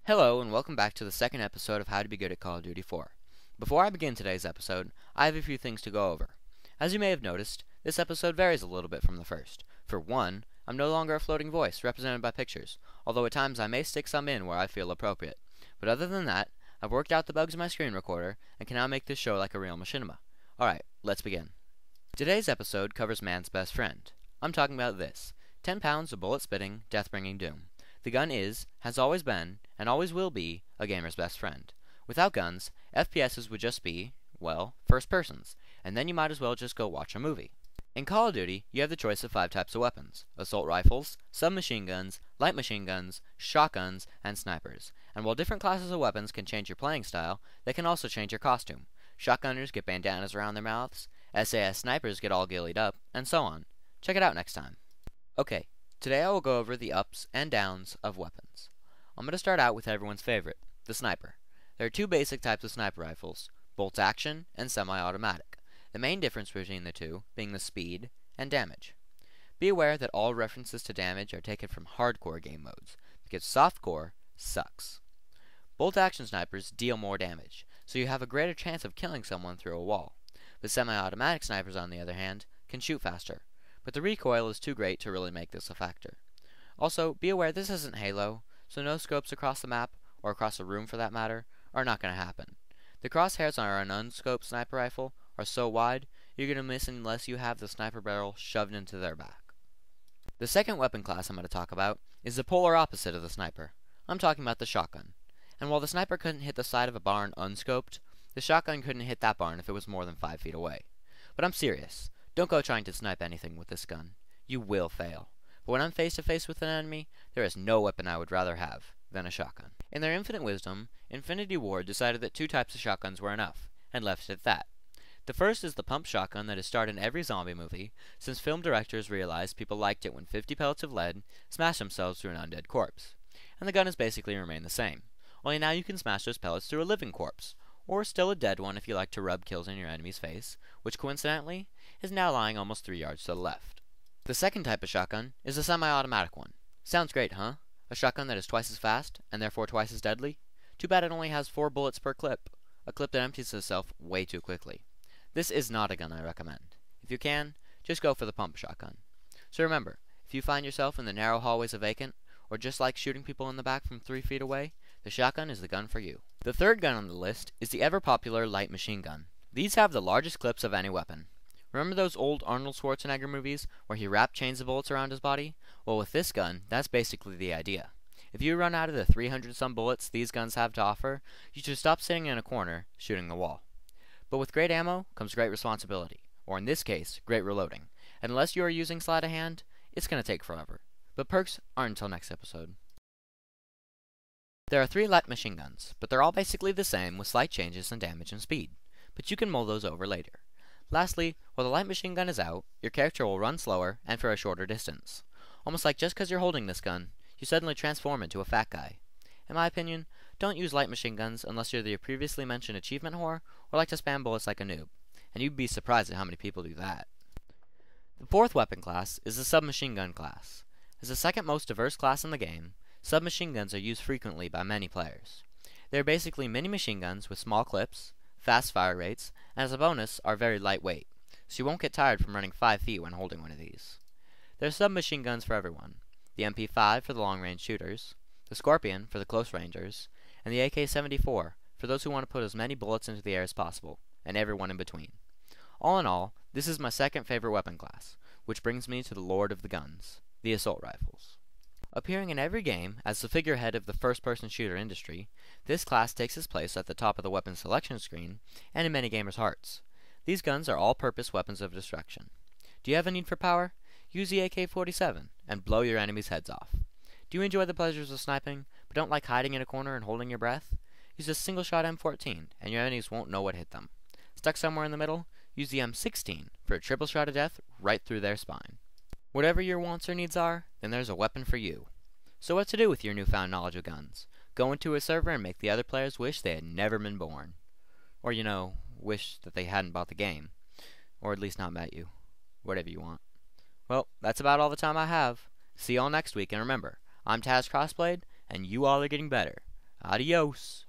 Hello, and welcome back to the second episode of How to Be Good at Call of Duty 4. Before I begin today's episode, I have a few things to go over. As you may have noticed, this episode varies a little bit from the first. For one, I'm no longer a floating voice represented by pictures, although at times I may stick some in where I feel appropriate. But other than that, I've worked out the bugs in my screen recorder and can now make this show like a real machinima. Alright, let's begin. Today's episode covers man's best friend. I'm talking about this: 10 pounds of bullet-spitting, death-bringing doom. The gun is, has always been, and always will be, a gamer's best friend. Without guns, FPSs would just be, well, first persons, and then you might as well just go watch a movie. In Call of Duty, you have the choice of 5 types of weapons: assault rifles, submachine guns, light machine guns, shotguns, and snipers. And while different classes of weapons can change your playing style, they can also change your costume. Shotgunners get bandanas around their mouths, SAS snipers get all gillied up, and so on. Check it out next time. Okay, today I will go over the ups and downs of weapons. I'm going to start out with everyone's favorite, the sniper. There are 2 basic types of sniper rifles: bolt action and semi-automatic. The main difference between the two being the speed and damage. Be aware that all references to damage are taken from hardcore game modes, because softcore sucks. Bolt action snipers deal more damage, so you have a greater chance of killing someone through a wall. The semi-automatic snipers, on the other hand, can shoot faster, but the recoil is too great to really make this a factor. Also, be aware this isn't Halo, so no scopes across the map, or across a room for that matter, are not going to happen. The crosshairs on an unscoped sniper rifle are so wide, you're going to miss unless you have the sniper barrel shoved into their back. The second weapon class I'm going to talk about is the polar opposite of the sniper. I'm talking about the shotgun. And while the sniper couldn't hit the side of a barn unscoped, the shotgun couldn't hit that barn if it was more than 5 feet away. But I'm serious. Don't go trying to snipe anything with this gun. You will fail. But when I'm face to face with an enemy, there is no weapon I would rather have than a shotgun. In their infinite wisdom, Infinity Ward decided that 2 types of shotguns were enough, and left it at that. The first is the pump shotgun that is starred in every zombie movie, since film directors realized people liked it when 50 pellets of lead smashed themselves through an undead corpse. And the gun has basically remained the same, only now you can smash those pellets through a living corpse, or still a dead one if you like to rub kills in your enemy's face, which coincidentally is now lying almost 3 yards to the left. The second type of shotgun is a semi-automatic one. Sounds great, huh? A shotgun that is twice as fast, and therefore twice as deadly? Too bad it only has 4 bullets per clip, a clip that empties itself way too quickly. This is not a gun I recommend. If you can, just go for the pump shotgun. So remember, if you find yourself in the narrow hallways of vacant, or just like shooting people in the back from 3 feet away, the shotgun is the gun for you. The third gun on the list is the ever-popular light machine gun. These have the largest clips of any weapon. Remember those old Arnold Schwarzenegger movies where he wrapped chains of bullets around his body? Well, with this gun, that's basically the idea. If you run out of the 300-some bullets these guns have to offer, you should stop sitting in a corner shooting the wall. But with great ammo comes great responsibility, or in this case, great reloading. And unless you are using sleight of hand, it's going to take forever. But perks aren't until next episode. There are 3 light machine guns, but they're all basically the same with slight changes in damage and speed. But you can mull those over later. Lastly, while the light machine gun is out, your character will run slower and for a shorter distance. Almost like just because you're holding this gun, you suddenly transform into a fat guy. In my opinion, don't use light machine guns unless you're the previously mentioned achievement whore or like to spam bullets like a noob, and you'd be surprised at how many people do that. The fourth weapon class is the submachine gun class. As the second most diverse class in the game, submachine guns are used frequently by many players. They are basically mini machine guns with small clips, fast fire rates, and as a bonus are very lightweight, so you won't get tired from running 5 feet when holding one of these. There are submachine guns for everyone: the MP5 for the long-range shooters, the Scorpion for the close rangers, and the AK-74 for those who want to put as many bullets into the air as possible, and everyone in between. All in all, this is my second favorite weapon class, which brings me to the lord of the guns, the assault rifles. Appearing in every game as the figurehead of the first-person shooter industry, this class takes its place at the top of the weapon selection screen and in many gamers' hearts. These guns are all-purpose weapons of destruction. Do you have a need for power? Use the AK-47 and blow your enemies' heads off. Do you enjoy the pleasures of sniping, but don't like hiding in a corner and holding your breath? Use a single-shot M14, and your enemies won't know what hit them. Stuck somewhere in the middle? Use the M16 for a triple shot of death right through their spine. Whatever your wants or needs are, then there's a weapon for you. So what to do with your newfound knowledge of guns? Go into a server and make the other players wish they had never been born. Or, wish that they hadn't bought the game. Or at least not met you. Whatever you want. Well, that's about all the time I have. See y'all next week, and remember, I'm Taz Crossblade, and you all are getting better. Adios!